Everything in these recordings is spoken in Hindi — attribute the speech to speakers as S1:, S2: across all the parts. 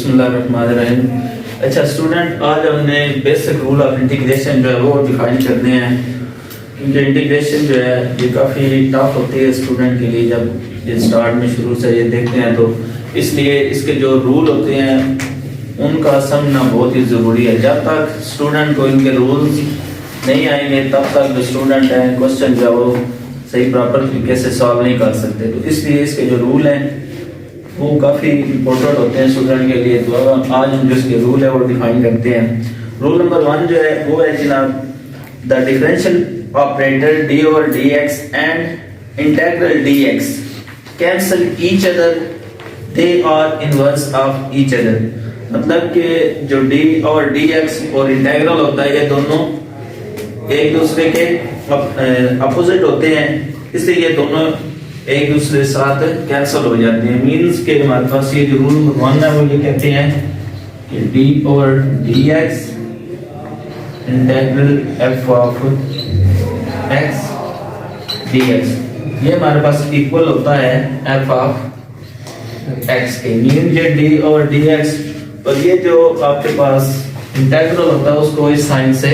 S1: बिस्मिल्लाहिर्रहमानिर्रहीम। अच्छा स्टूडेंट, आज हमने बेसिक रूल ऑफ इंटीग्रेशन जो है वो डिफाइन करने हैं, क्योंकि इंटीग्रेशन जो है ये काफ़ी टफ होती है स्टूडेंट के लिए जब ये स्टार्ट में शुरू से ये देखते हैं, तो इसलिए इसके जो रूल होते हैं उनका समझना बहुत ही ज़रूरी है। जब तक स्टूडेंट को इनके रूल्स नहीं आएंगे तब तक जो स्टूडेंट हैं क्वेश्चन जो है वो सही प्रॉपर तरीके से सॉल्व नहीं कर सकते। तो इसलिए इसके जो रूल हैं वो काफ़ी इंपॉर्टेंट होते हैं स्टूडेंट के लिए। तो आज हम जो इसके रूल है वो डिफाइन करते हैं। रूल नंबर 1 जो है वो है जनाब, the differential operator D over D x and integral D x cancel each other, they are inverse of each other. मतलब कि जो डी और डी एक्स और इंटीग्रल होता है ये दोनों एक दूसरे के अपोजिट होते हैं, इसलिए ये दोनों एक दूसरे साथ कैंसिल हो जाते हैं। मीन्स के हमारे पास ये जो रूल नंबर 1 है वो ये कहते हैं कि D over D x integral F of x D x ये हमारे पास इक्वल होता है एफ ऑफ एक्स के। मीन ये डी ओवर डी एक्स और ये जो आपके पास इंटीग्रल होता है उसको इस साइन से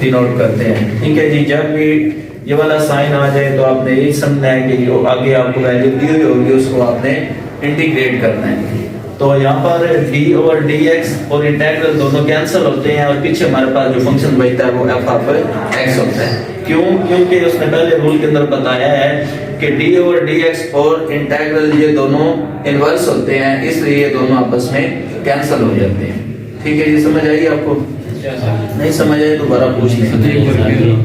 S1: डिनोट करते हैं। ठीक है जी, जब भी ये वाला साइन आ जाए तो आपने यही समझना है कि जो आगे आपको वैल्यू दी हुई होगी उसको आपने इंटीग्रेट करना है। तो यहाँ पर डी ओवर डी एक्स और इंटीग्रल दोनों कैंसिल होते हैं और पीछे हमारे पास जो फंक्शन बचता है वो एफ ऑफ एक्स होता है। क्यों? क्योंकि उसने पहले रूल के अंदर बताया है कि डी ओवर डी एक्स और इंटीग्रल ये दोनों इनवर्स होते हैं, इसलिए ये दोनों आपस में कैंसिल हो जाते हैं। ठीक है, ये समझ आई आपको? नहीं समझ आए दोबारा पूछ लें।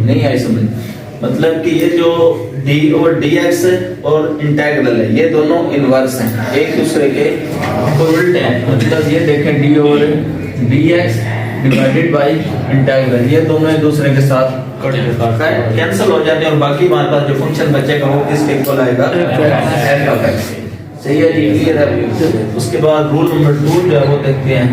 S1: नहीं आई समझ? मतलब कि ये जो डी ओवर डी एक्स और इंटीग्रल है ये दोनों इनवर्स हैं, एक दूसरे के उल्टे हैं। मतलब ये देखें D over D x divided by integral, ये दोनों एक दूसरे के साथ कैंसिल हो जाते हैं और बाकी हमारे पास जो फंक्शन बचेगा वो किसके इक्वल आएगा? F of x. सही है जी, क्लियर है। उसके बाद रूल नंबर 2 जो है वो देखते हैं।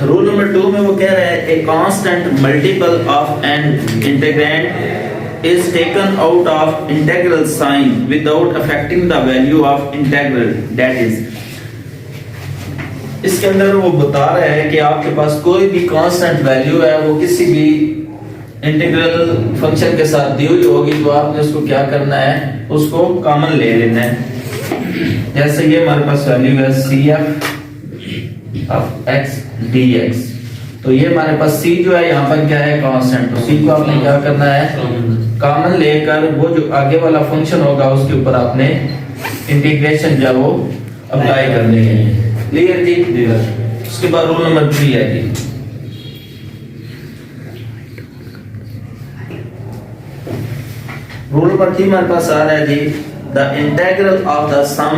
S1: रूल नंबर 2 में वो कह रहा है a constant multiple of an integrand is taken out of integral sign without affecting the value of integral, that is. इसके अंदर वो बता रहा है कि आपके पास कोई भी कांस्टेंट वैल्यू है वो किसी भी इंटीग्रल फंक्शन के साथ दी हुई होगी तो आपने उसको क्या करना है, उसको कॉमन ले लेना है। जैसे ये हमारे पास वैल्यू है CF ऑफ x dx, तो ये हमारे पास c जो है यहाँ पर क्या है, कांस्टेंट। तो c को आपने क्या करना है, कॉमन लेकर वो जो आगे वाला फंक्शन होगा उसके ऊपर आपने इंटीग्रेशन जो वो अप्लाई करनी है। क्लियर जी? क्लियर। उसके बाद रूल नंबर 3 है जी, रूल नंबर 3 हमारे पास आ रहा है जी, द इंटीग्रल ऑफ द सम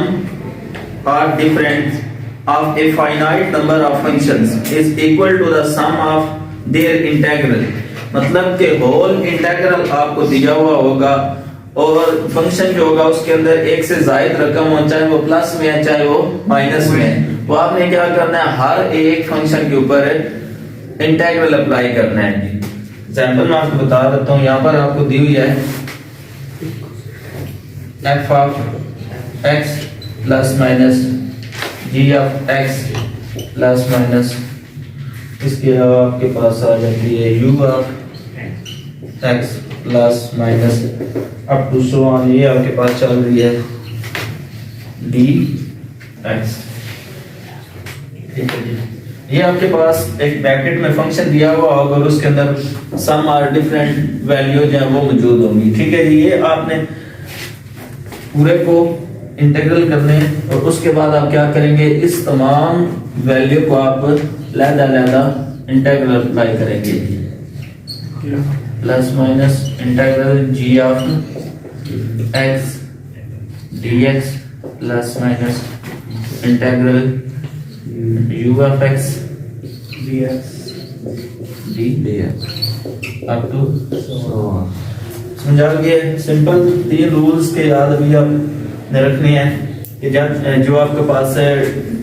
S1: और difference of a finite number of functions is equal to the sum of their integral। मतलब कि होल इंटीग्रल आपको दिया हुआ होगा और फंक्शन जो होगा उसके अंदर एक से ज्यादा रकम हो, चाहे वो प्लस में है चाहे वो माइनस में है, तो आपने क्या करना है, हर एक फंक्शन के ऊपर इंटीग्रल अप्लाई करना है। एग्जांपल मैं आपको बता देता हूँ। यहाँ पर आपको दी हुई है f of x plus minus g of x plus minus, इसके अलावा आपके पास आ जाती है u of x plus minus up to so on. ये आपके पास चल रही है dx। ठीक है जी, ये आपके पास एक ब्रैकेट में फंक्शन दिया हुआ होगा और उसके अंदर सम और डिफरेंट वैल्यू जो है वो मौजूद होंगी। ठीक है जी, ये आपने पूरे को इंटीग्रल करने और उसके बाद आप क्या करेंगे, इस तमाम वैल्यू को आप लहदा इंटीग्रल अप्लाई करेंगे। Plus minus integral g of x dx plus minus integral u of x dx up to समझा गया। सिंपल 3 रूल्स के याद अभी आप रखनी है कि जब जो आपके पास है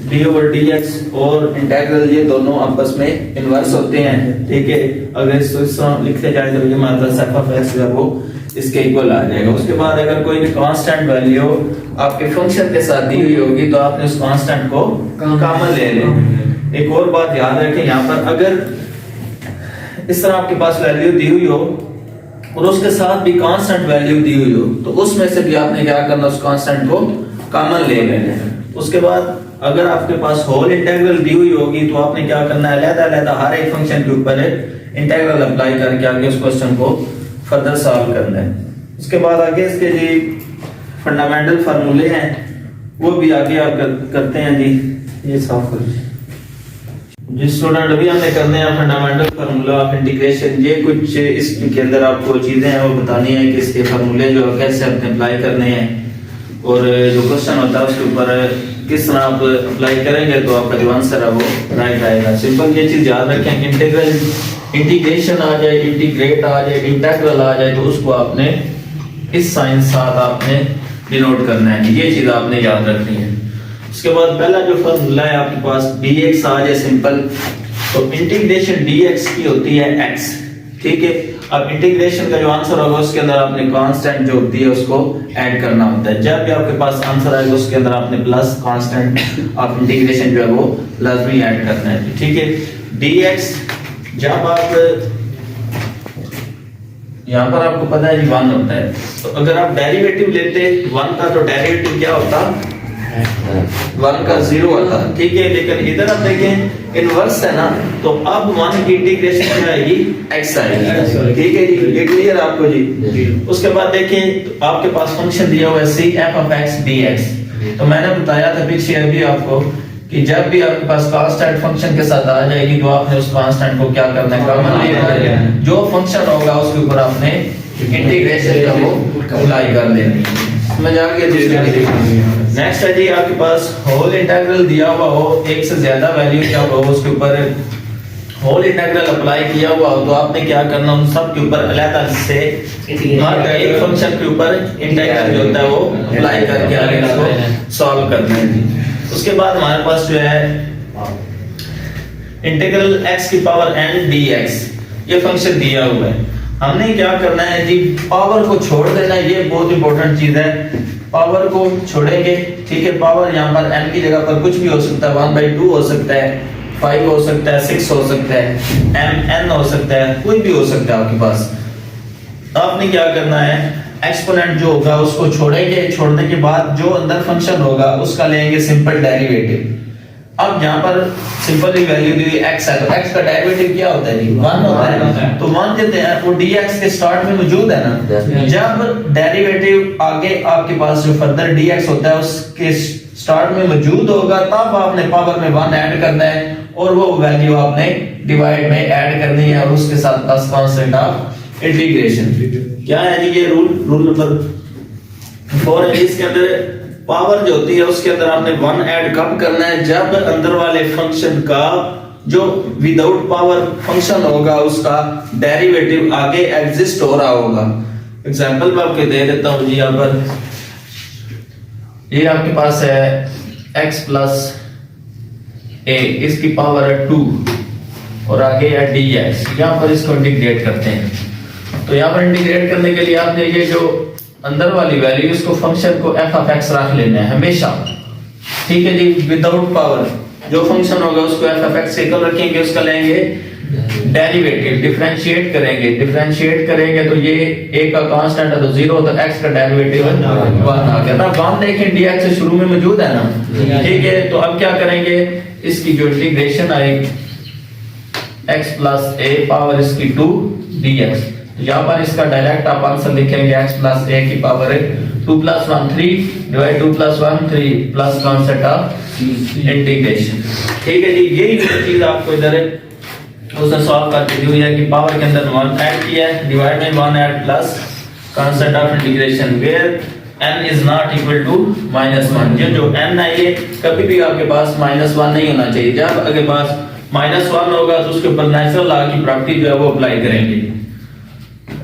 S1: डी ओवर डी एक्स और इंटीग्रल ये दोनों आपस में इनवर्स होते हैं। ठीक है, अगर इसको लिखते जाए तो ये हमारे पास एफ ऑफ एक्स है वो इसके इक्वल आ जाएगा। उसके बाद अगर कोई भी कांस्टेंट वैल्यू आपके फंक्शन के साथ दी हुई होगी तो आपने उस कांस्टेंट को कॉमन ले लें। एक और बात याद रखें, यहाँ पर अगर इस तरह आपके पास वैल्यू दी हुई हो और उसके साथ भी कांस्टेंट वैल्यू दी हुई हो तो उसमें से भी आपने क्या करना, उस कांस्टेंट को कॉमन ले लेना। उसके बाद अगर आपके पास होल इंटीग्रल दी हुई होगी तो आपने क्या करना है, अलग-अलग हर एक फंक्शन के ऊपर इंटीग्रल अप्लाई करके आगे उस क्वेश्चन को फर्दर सॉल्व करना है। उसके बाद आगे इसके जी फंडामेंटल फार्मूले हैं वो भी आगे आप करते हैं जी। ये साफ करो जी स्टूडेंट, अभी हमने करने हैं फंडामेंटल फार्मूला ऑफ इंटीग्रेशन। ये कुछ इसके अंदर आपको चीजें हैं वो बतानी है कि इसके फार्मूले जो कैसे अपने अप्लाई करने हैं और जो क्वेश्चन होता है उसके ऊपर किस तरह आप अप्लाई करेंगे तो आपका जो आंसर है वो राइट आएगा। सिंपल ये चीज याद रखें कि इंटीग्रेशन आ जाए, इंटीग्रेट आ जाए, इंटीग्रल आ जाए तो उसको आपने इस साइन साथ आपने डिनोट करना है, ये चीज आपने याद रखनी है। उसके बाद पहला जो फॉर्मूला है आपके पास dx आ जाए सिंपल, तो इंटीग्रेशन dx की होती है x, ठीक है। अब इंटीग्रेशन का जो आंसर होगा उसके अंदर आपने कांस्टेंट जो होती है उसको ऐड करना होता है। जब भी आपके पास आंसर आएगा उसके अंदर आपने प्लस कांस्टेंट ऑफ इंटीग्रेशन जो है वो लाजमी ऐड करना है, ठीक है। dx जब आप यहाँ पर आपको पता है 1 होता है, तो अगर आप डेरिवेटिव लेते 1 का तो डेरिवेटिव क्या होता, 1 का 0 होता, ठीक है। लेकिन इधर आप देखें इनवर्स है ना, तो अब 1 की इंटीग्रेशन क्या आएगी, x आएगी, ठीक है जी। ये क्लियर आपको जी। उसके बाद देखें तो आपके पास फंक्शन दिया हुआ है cf(x) dx। तो मैंने बताया था पीछे अभी आपको कि जब भी आपके पास कांस्टेंट फंक्शन के साथ आ जाएगी तो आपने उस कांस्टेंट को क्या करना है, कॉमन लेना है। जो फंक्शन होगा उसके ऊपर आपने इंटीग्रेशन का वो अप्लाई कर देनी है। समझ आ गया जी। नेक्स्ट है जी आपके पास होल इंटीग्रल दिया हुआ हो, एक से ज्यादा वैल्यू क्या हो उसके ऊपर होल इंटीग्रल अप्लाई किया हुआ हो तो आपने क्या करना, उन सब के ऊपर अलग से हर एक फंक्शन के ऊपर इंटीग्रल जो होता है वो अप्लाई करके आगे इसको सॉल्व करना है जी। उसके बाद हमारे पास जो है इंटीग्रल x की पावर n dx ये फंक्शन दिया हुआ है। हमने क्या करना है जी, पावर को छोड़ देना है, ये बहुत इंपॉर्टेंट चीज है। पावर को छोड़ेंगे, ठीक है। पावर यहाँ पर n की जगह पर कुछ भी हो सकता है, 1/2 हो सकता है, 5 हो सकता है, 6 हो सकता है, mn हो सकता है, कोई भी हो सकता है आपके पास। आपने क्या करना है, एक्सपोनेंट जो होगा उसको छोड़ेंगे, छोड़ने के बाद जो अंदर फंक्शन होगा उसका लेंगे सिंपल डेरिवेटिव। अब यहाँ पर सिंपल वैल्यू दी हुई x है तो x का डेरिवेटिव क्या होता है जी, 1 होता है। तो 1 देते हैं, वो dx के स्टार्ट में मौजूद है ना। जब डेरिवेटिव आगे आपके पास जो फर्दर dx होता है उसके स्टार्ट में मौजूद होगा तब आपने पावर में 1 ऐड करना है और वो वैल्यू आपने डिवाइड में ऐड करनी है और उसके साथ प्लस कांस्टेंट ऑफ इंटीग्रेशन। क्या है जी ये रूल नंबर 4 है। इसके अंदर पावर जो होती है उसके अंदर आपने 1 ऐड कब करना है, जब अंदर वाले फंक्शन का जो विदाउट पावर फंक्शन होगा उसका डेरिवेटिव आगे एग्जिस्ट हो रहा होगा। एग्जांपल मैं आपको दे देता हूं जी। यहाँ पर ये आपके पास है x प्लस a, इसकी पावर है 2 और आगे है dx। यहाँ पर इसको इंटीग्रेट करते हैं। तो यहाँ पर इंटीग्रेट करने के लिए आपने ये जो अंदर वाली वैल्यू इसको फंक्शन को f(x) रख लेना है हमेशा, ठीक है जी। विदाउट पावर जो फंक्शन होगा उसको f(x) के इक्वल रखेंगे, उसका लेंगे डेरिवेटिव, डिफरेंशिएट करेंगे। डिफरेंशिएट करेंगे तो ये a का कांस्टेंट है तो 0, तो x का डेरिवेटिव 1 आ गया ना। 1 देखें dx से शुरू में मौजूद है ना, ठीक है। तो अब क्या करेंगे, इसकी जो इंटीग्रेशन आएगी x प्लस a पावर इसकी 2 dx। यहाँ पर इसका डायरेक्ट आप आंसर लिखेंगे x प्लस a की power 2 + 1 3 divide 2 + 1 3 plus constant of integration, ठीक है जी। यही चीज आपको इधर उसने सॉल्व करके दी हुई है कि पावर के अंदर 1 ऐड किया है, डिवाइड में 1 add plus constant of integration where n is not equal to -1। ये जो n है ये कभी भी आपके पास -1 नहीं होना चाहिए। जब आपके पास -1 होगा तो उसके ऊपर नेचुरल लॉ की प्रॉपर्टी जो है वो अप्लाई करेंगे।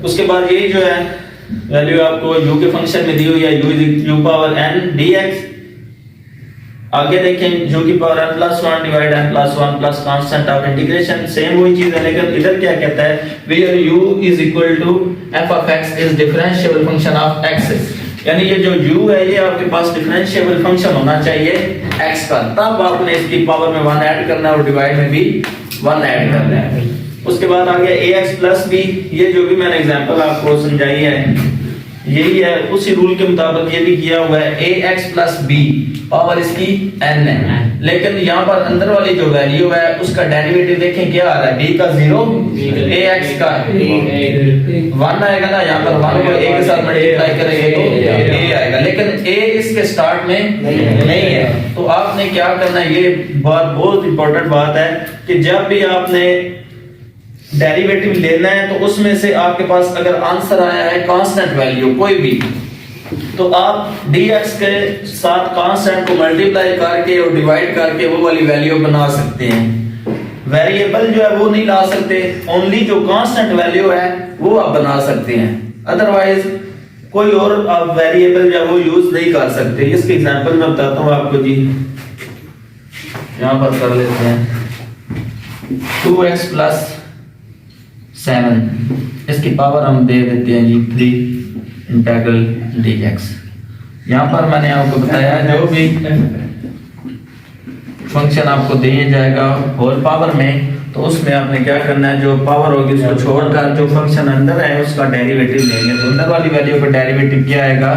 S1: उसके बाद यही जो है वैल्यू आपको u के फंक्शन में दी हुई है u पावर n dx आगे देखें जो की power n plus 1 divide n plus 1 plus constant of integration, same वही चीज है, लेकिन इधर क्या कहता है, where u is equal to f of x is differentiable function of x, यानी ये जो u है ये आपके पास डिफरेंशिएबल फंक्शन होना चाहिए x का, तब आपने इसकी पावर में 1 ऐड करना है और डिवाइड में भी 1 ऐड करना है। उसके बाद आ गया ax प्लस b, ये जो भी मैंने एग्जांपल आपको समझाई है यही है, उसी रूल के मुताबिक ये भी किया हुआ है। ax प्लस b पावर इसकी n है, लेकिन यहाँ पर अंदर वाली जो वैल्यू है उसका डेरिवेटिव देखें क्या आ रहा है, b का 0 ax का 1 आएगा ना, यहाँ पर 1 को a के साथ मल्टीप्लाई करेंगे तो a आएगा, लेकिन a इसके स्टार्ट में नहीं है। तो आपने क्या करना है, ये बात बहुत इंपॉर्टेंट बात है कि जब भी आपने डेरिवेटिव लेना है तो उसमें से आपके पास अगर आंसर आया है कांस्टेंट वैल्यू कोई भी, तो आप dx के साथ कांस्टेंट को मल्टीप्लाई करके और डिवाइड करके वो वाली वैल्यू बना सकते हैं। वेरिएबल जो है वो नहीं ला सकते, ओनली जो कांस्टेंट वैल्यू है वो आप बना सकते हैं, अदरवाइज कोई और आप वेरिएबल जो है वो यूज नहीं कर सकते। इसके एग्जांपल मैं बताता हूँ आपको जी, यहां पर कर लेते हैं 2x प्लस 7, इसकी पावर हम दे देते हैं जी 3 इंटीग्रल dx। यहाँ पर मैंने आपको बताया जो भी फंक्शन आपको दिया जाएगा होल पावर में, तो उसमें आपने क्या करना है, जो पावर होगी उसको छोड़कर जो फंक्शन अंदर है उसका डेरिवेटिव लेंगे। तो अंदर वाली वैल्यू का डेरिवेटिव क्या आएगा,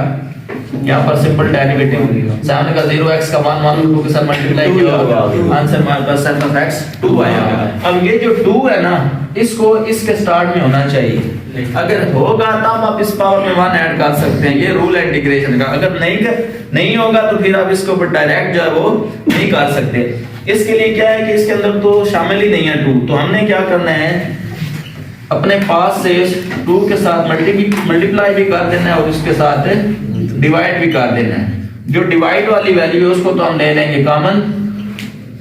S1: यहाँ पर सिंपल डेरिवेटिव 7 का 0x का 1 1 2 के साथ मल्टीप्लाई किया होगा, आंसर हमारे पास sin of x 2 आया। अब ये जो 2 है ना, इसको इसके स्टार्ट में होना चाहिए, अगर होगा तब आप इस पावर में 1 ऐड कर सकते हैं, ये रूल है इंटीग्रेशन का। अगर नहीं होगा तो फिर आप इसके ऊपर डायरेक्ट जो है वो नहीं कर सकते। इसके लिए क्या है कि इसके अंदर तो शामिल ही नहीं है 2, तो हमने क्या करना है, अपने पास से 2 के साथ मल्टीप्लाई भी कर देना है और इसके साथ डिवाइड भी कर देना है। जो डिवाइड वाली वैल्यू है उसको तो हम ले लेंगे कॉमन,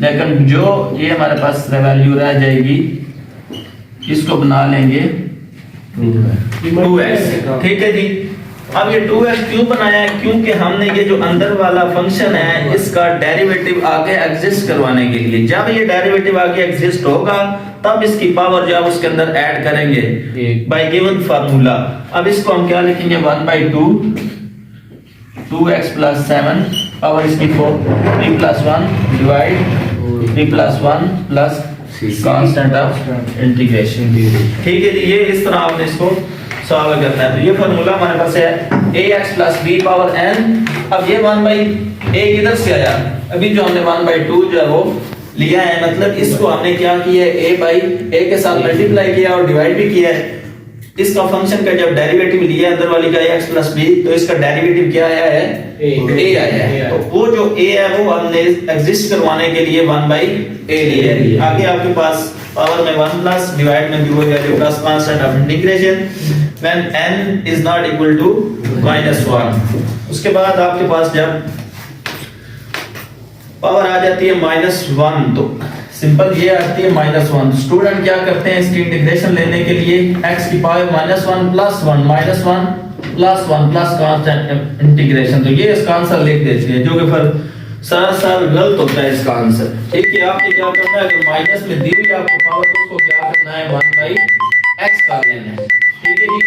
S1: लेकिन जो ये हमारे पास वैल्यू रह जाएगी इसको बना लेंगे 2x, ठीक है जी। अब ये 2x क्यों बनाया है, क्योंकि हमने ये जो अंदर वाला फंक्शन है इसका डेरिवेटिव आगे एग्जिस्ट करवाने के लिए, जब ये डेरिवेटिव आगे एग्जिस्ट होगा तब इसकी पावर जो है उसके अंदर ऐड करेंगे बाय गिवन फार्मूला। अब इसको हम क्या लिखेंगे, 1/2 2x प्लस 7 पावर इसकी 4 3 plus 1 divide 3 plus 1 plus constant of integration, ठीक है जी। ये इस तरह आपने इसको सॉल्व करना है। तो ये फार्मूला हमारे पास है ax plus b power n। अब ये 1/a किधर से आया, अभी जो हमने 1/2 जो है वो लिया है, मतलब इसको हमने क्या किया है, a के साथ मल्टीप्लाई किया और डिवाइड भी किया है। इसका फंक्शन का जब डेरिवेटिव लिया अंदर वाली का ax प्लस b, तो इसका डेरिवेटिव क्या आया है, a आया है। तो वो जो a है वो हमने एग्जिस्ट करवाने के लिए 1/a लिया है। आगे आपके पास पावर में 1 प्लस डिवाइड में भी हो जाएगा plus constant of integration when n is not equal to -1। उसके बाद आपके पास जब पावर आ जाती है -1, तो सिंपल ये आती है -1। स्टूडेंट क्या करते हैं, इसकी इंटीग्रेशन लेने के लिए x की power -1 plus 1 -1 plus 1 plus constant integration, तो ये इसका आंसर लिख देते हैं, जो कि फिर सरासर गलत होता है इसका आंसर। ठीक है, आपने क्या करना है, अगर माइनस में दी हुई आपको पावर तो उसको क्या करना है, 1/x कर लेना है। ठीक है जी,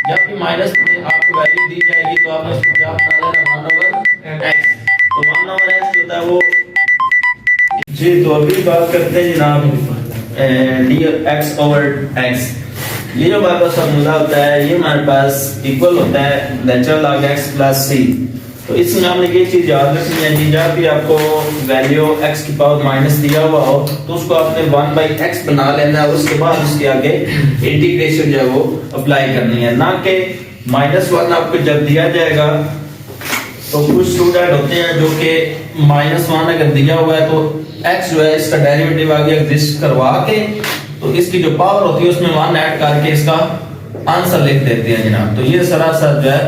S1: जब भी माइनस में आपको वैल्यू दी जाएगी तो आपने उसको क्या बना लेना, 1/x। तो 1/x होता है वो जी। तो अभी बात करते हैं जनाब dx/x। ये जो हमारे पास फॉर्मूला होता है ये हमारे पास इक्वल होता है natural log x plus c। तो इसमें हमने ये चीज याद रखनी है कि जब भी आपको वैल्यू x की पावर माइनस दिया हुआ हो तो उसको आपने 1/x बना लेना है, उसके बाद उसके आगे इंटीग्रेशन जो है वो अप्लाई करनी है, ना कि -1 आपको जब दिया जाएगा। तो कुछ स्टूडेंट होते हैं जो कि -1 अगर दिया हुआ है तो x जो है इसका डेरिवेटिव आगे एग्जिस्ट करवा के तो इसकी जो पावर होती है उसमें 1 ऐड करके इसका आंसर लिख देते हैं जनाब। तो ये सरासर जो है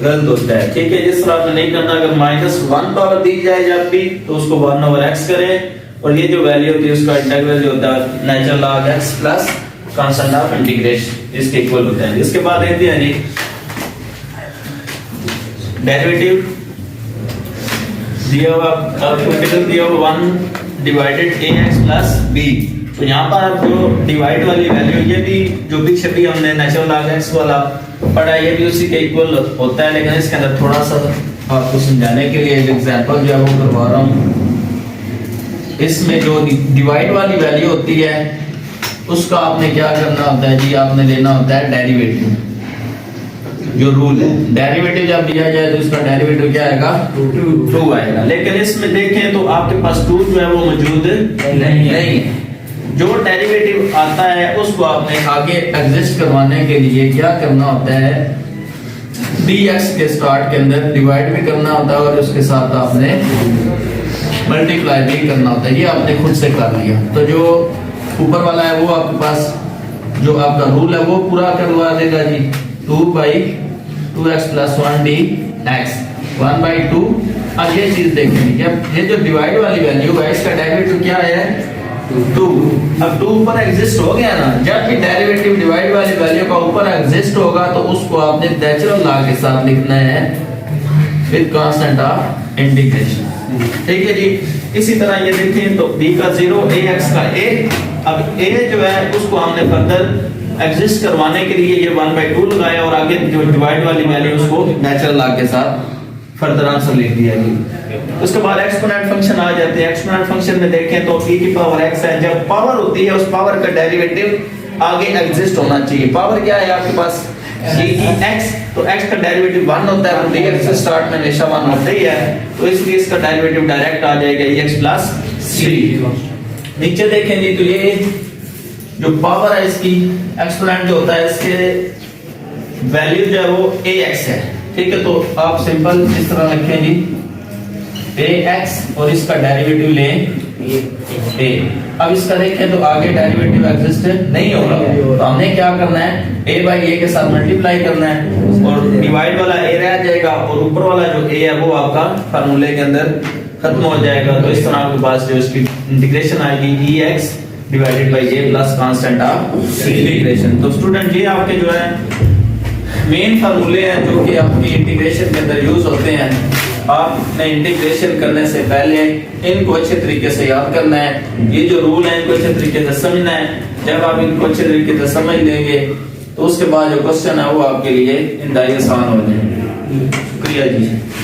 S1: गलत होता है। ठीक है, इस तरह आपने नहीं करना। अगर -1 पावर दी जाए जब भी तो उसको 1/x करें और ये जो वैल्यू होती है उसका इंटीग्रल जो होता है natural log x plus constant of integration इसके इक्वल होता है। इसके बाद देते हैं जी डेरिवेटिव दिया हुआ फिगर दिया हुआ 1 डिवाइडेड ए एक्स प्लस बी। तो यहाँ पर आप जो डिवाइड वाली वैल्यू, ये भी जो भी छवि हमने नेचुरल लॉग एक्स वाला पढ़ा, ये भी उसी के इक्वल होता है, लेकिन इसके अंदर थोड़ा सा आपको समझाने के लिए एक एग्जांपल जो है वो करवा रहा हूँ। इसमें जो डिवाइड वाली वैल्यू होती है उसका आपने क्या करना होता है जी, आपने लेना होता है डेरिवेटिव। जो रूल है, डेरिवेटिव जब दिया जाए तो इसका डेरिवेटिव क्या आएगा, 2 आएगा। लेकिन इसमें देखें तो आपके पास 2 जो है वो मौजूद नहीं है। जो डेरिवेटिव आता है उसको आपने आगे एग्जिस्ट करवाने के लिए क्या करना होता है, dx के स्टार्ट के अंदर डिवाइड भी करना होता है और उसके साथ आपने मल्टीप्लाई भी करना होता है। ये आपने खुद से कर लिया। तो जो ऊपर वाला है वो आपके पास जो आपका रूल है वो पूरा करवा देगा जी। 2/2x + 1dx 1/2। अब ये चीज देखेंगे, ये जो डिवाइड वाली वैल्यू है इसका डेरिवेटिव क्या है, 2। अब 2 ऊपर एग्जिस्ट हो गया ना, जब भी डेरिवेटिव डिवाइड वाली वैल्यू का ऊपर एग्जिस्ट होगा तो उसको आपने नेचुरल लॉग के साथ लिखना है विद कांस्टेंट ऑफ इंटीग्रेशन। ठीक है जी। इसी तरह ये देखें तो b का 0, ax का a। अब a जो है उसको हमने फर्दर एग्जिस्ट करवाने के लिए ये 1/2 लगाया और आगे जो डिवाइड वाली वैल्यू उसको नेचुरल लॉग के साथ फर्दर आंसर लिख दिया जी। उसके बाद एक्सपोनेंट फंक्शन आ जाते हैं। एक्सपोनेंट फंक्शन में देखें तो e की पावर x है, जब पावर होती है उस पावर का डेरिवेटिव आगे एग्जिस्ट होना चाहिए। पावर क्या है आपके पास, dx, तो x का डेरिवेटिव 1 होता है, तो dx से स्टार्ट में हमेशा 1 होता ही है, तो इसलिए इसका डेरिवेटिव डायरेक्ट आ जाएगा x + 3। नीचे देखें जी तो ये जो पावर है इसकी एक्सपोनेंट जो होता है इसके वैल्यू जो है वो ax है। ठीक है, तो आप सिंपल इस तरह लिखें जी ax और इसका डेरिवेटिव लें a। अब इसका देखें तो आगे डेरिवेटिव एग्जिस्ट नहीं होगा, तो हमने क्या करना है, a/a के साथ मल्टीप्लाई करना है और डिवाइड वाला a रह जाएगा और ऊपर वाला जो a है वो आपका फार्मूले के अंदर खत्म हो जाएगा। तो इस तरह आपके पास जो इसकी इंटीग्रेशन आएगी ex divided by a plus constant of integration. तो स्टूडेंट ये आपके जो है मेन फार्मूले हैं जो कि आपकी इंटीग्रेशन के अंदर यूज होते हैं। आपने इंटीग्रेशन करने से पहले इनको अच्छे तरीके से याद करना है। ये जो रूल है इनको अच्छे तरीके से समझना है। जब आप इनको अच्छे तरीके से समझ लेंगे तो उसके बाद जो क्वेश्चन है वो आपके लिए इंतहाई आसान हो जाएंगे। शुक्रिया जी।